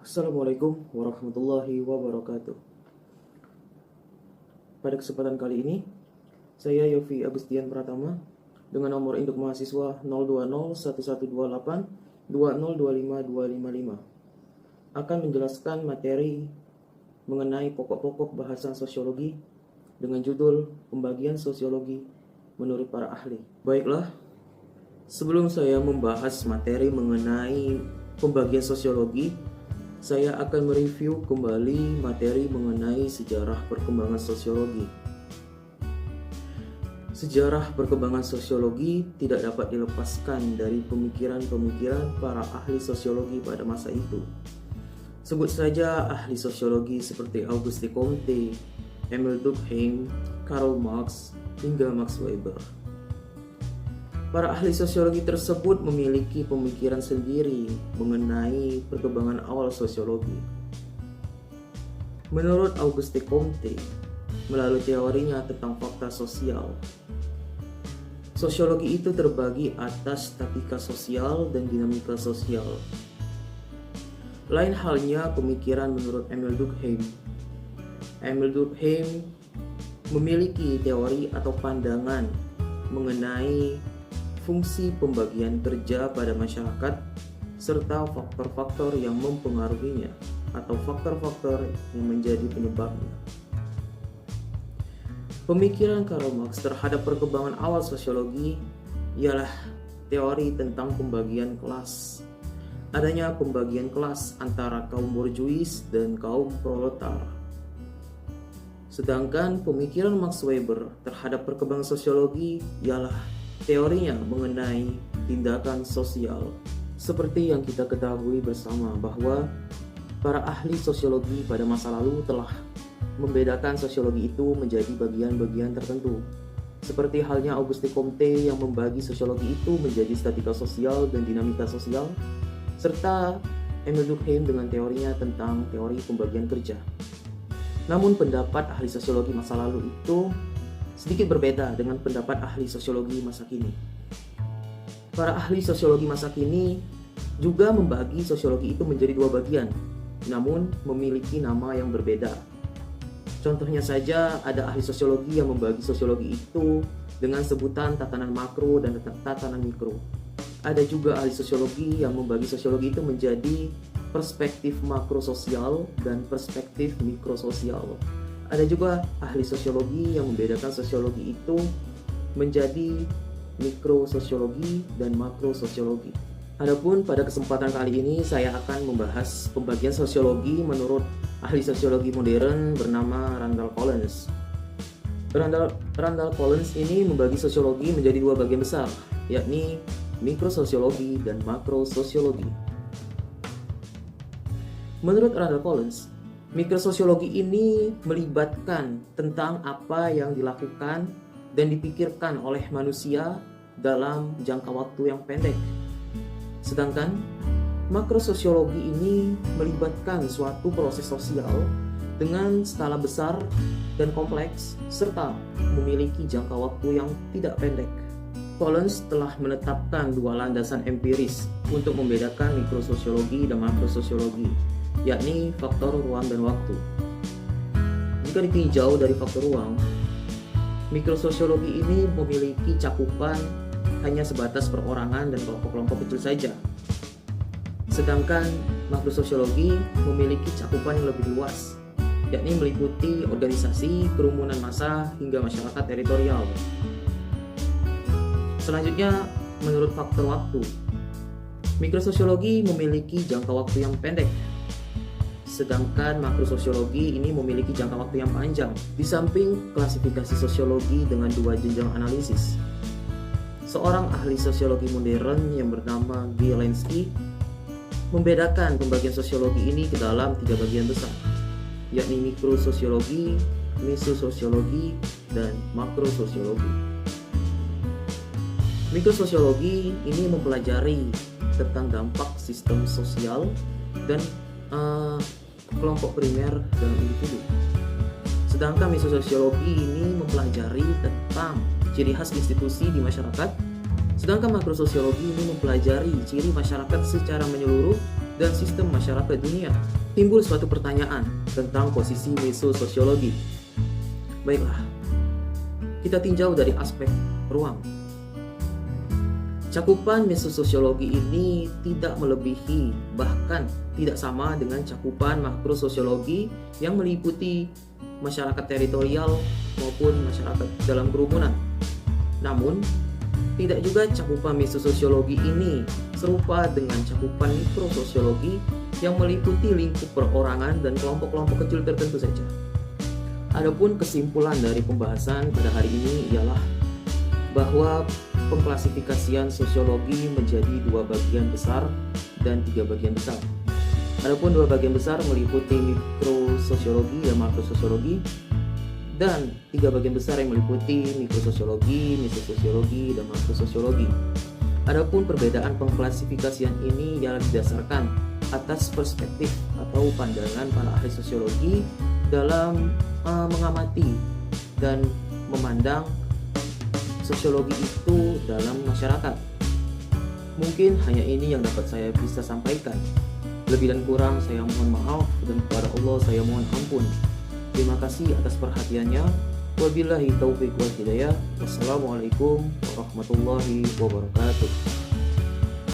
Assalamualaikum warahmatullahi wabarakatuh. Pada kesempatan kali ini, saya Yofi Agustian Pratama dengan nomor induk mahasiswa 0201128025255 akan menjelaskan materi mengenai pokok-pokok bahasan sosiologi dengan judul Pembagian Sosiologi menurut para ahli. Baiklah, sebelum saya membahas materi mengenai pembagian sosiologi, saya akan mereview kembali materi mengenai sejarah perkembangan sosiologi. Sejarah perkembangan sosiologi tidak dapat dilepaskan dari pemikiran-pemikiran para ahli sosiologi pada masa itu. Sebut saja ahli sosiologi seperti Auguste Comte, Emil Durkheim, Karl Marx, hingga Max Weber. Para ahli sosiologi tersebut memiliki pemikiran sendiri mengenai perkembangan awal sosiologi. Menurut Auguste Comte, melalui teorinya tentang fakta sosial, sosiologi itu terbagi atas statika sosial dan dinamika sosial. Lain halnya pemikiran menurut Emil Durkheim. Emil Durkheim memiliki teori atau pandangan mengenai fungsi pembagian kerja pada masyarakat serta faktor-faktor yang mempengaruhinya atau faktor-faktor yang menjadi penyebabnya. Pemikiran Karl Marx terhadap perkembangan awal sosiologi ialah teori tentang pembagian kelas. Adanya pembagian kelas antara kaum borjuis dan kaum proletar. Sedangkan pemikiran Max Weber terhadap perkembangan sosiologi ialah teorinya mengenai tindakan sosial. Seperti yang kita ketahui bersama bahwa para ahli sosiologi pada masa lalu telah membedakan sosiologi itu menjadi bagian-bagian tertentu. Seperti halnya Auguste Comte yang membagi sosiologi itu menjadi statika sosial dan dinamika sosial, serta Emil Durkheim dengan teorinya tentang teori pembagian kerja. Namun pendapat ahli sosiologi masa lalu itu sedikit berbeda dengan pendapat ahli sosiologi masa kini. Para ahli sosiologi masa kini juga membagi sosiologi itu menjadi dua bagian, namun memiliki nama yang berbeda. Contohnya saja ada ahli sosiologi yang membagi sosiologi itu dengan sebutan tatanan makro dan tatanan mikro. Ada juga ahli sosiologi yang membagi sosiologi itu menjadi perspektif makro sosial dan perspektif mikro sosial. Ada juga ahli sosiologi yang membedakan sosiologi itu menjadi mikrososiologi dan makrososiologi. Adapun pada kesempatan kali ini saya akan membahas pembagian sosiologi menurut ahli sosiologi modern bernama Randall Collins. Randall Collins ini membagi sosiologi menjadi dua bagian besar, yakni mikrososiologi dan makrososiologi. Menurut Randall Collins, mikrososiologi ini melibatkan tentang apa yang dilakukan dan dipikirkan oleh manusia dalam jangka waktu yang pendek. Sedangkan makrososiologi ini melibatkan suatu proses sosial dengan skala besar dan kompleks serta memiliki jangka waktu yang tidak pendek. Collins telah menetapkan dua landasan empiris untuk membedakan mikrososiologi dan makrososiologi, yakni faktor ruang dan waktu. Jika ditinjau dari faktor ruang, mikrososiologi ini memiliki cakupan hanya sebatas perorangan dan kelompok-kelompok kecil saja. Sedangkan makrososiologi memiliki cakupan yang lebih luas, yakni meliputi organisasi, kerumunan massa, hingga masyarakat teritorial. Selanjutnya, menurut faktor waktu, mikrososiologi memiliki jangka waktu yang pendek, sedangkan makrososiologi ini memiliki jangka waktu yang panjang. Di samping klasifikasi sosiologi dengan dua jenjang analisis, seorang ahli sosiologi modern yang bernama Guy Lansky membedakan pembagian sosiologi ini ke dalam tiga bagian besar, yakni mikrososiologi, mesososiologi, dan makrososiologi. Mikrososiologi ini mempelajari tentang dampak sistem sosial dan kelompok primer dalam individu. Sedangkan mesososiologi ini mempelajari tentang ciri khas institusi di masyarakat Sedangkan makrososiologi ini mempelajari ciri masyarakat secara menyeluruh dan sistem masyarakat dunia. Timbul suatu pertanyaan tentang posisi mesososiologi. Baiklah, kita tinjau dari aspek ruang. Cakupan mesososiologi ini tidak melebihi, bahkan tidak sama dengan cakupan makrososiologi yang meliputi masyarakat teritorial maupun masyarakat dalam kerumunan. Namun, tidak juga cakupan mesososiologi ini serupa dengan cakupan mikrososiologi yang meliputi lingkup perorangan dan kelompok-kelompok kecil tertentu saja. Adapun kesimpulan dari pembahasan pada hari ini ialah bahwa pengklasifikasian sosiologi menjadi 2 bagian besar dan 3 bagian besar. Adapun 2 bagian besar meliputi mikrososiologi dan makrososiologi, dan 3 bagian besar yang meliputi mikrososiologi, mesososiologi, dan makrososiologi. Adapun perbedaan pengklasifikasian ini ialah didasarkan atas perspektif atau pandangan para ahli sosiologi dalam mengamati dan memandang sosiologi itu dalam masyarakat. Mungkin hanya ini yang dapat saya bisa sampaikan. Lebih dan kurang saya mohon maaf, dan kepada Allah saya mohon ampun. Terima kasih atas perhatiannya. Wabillahi taufiq wal hidayah. Wassalamualaikum warahmatullahi wabarakatuh.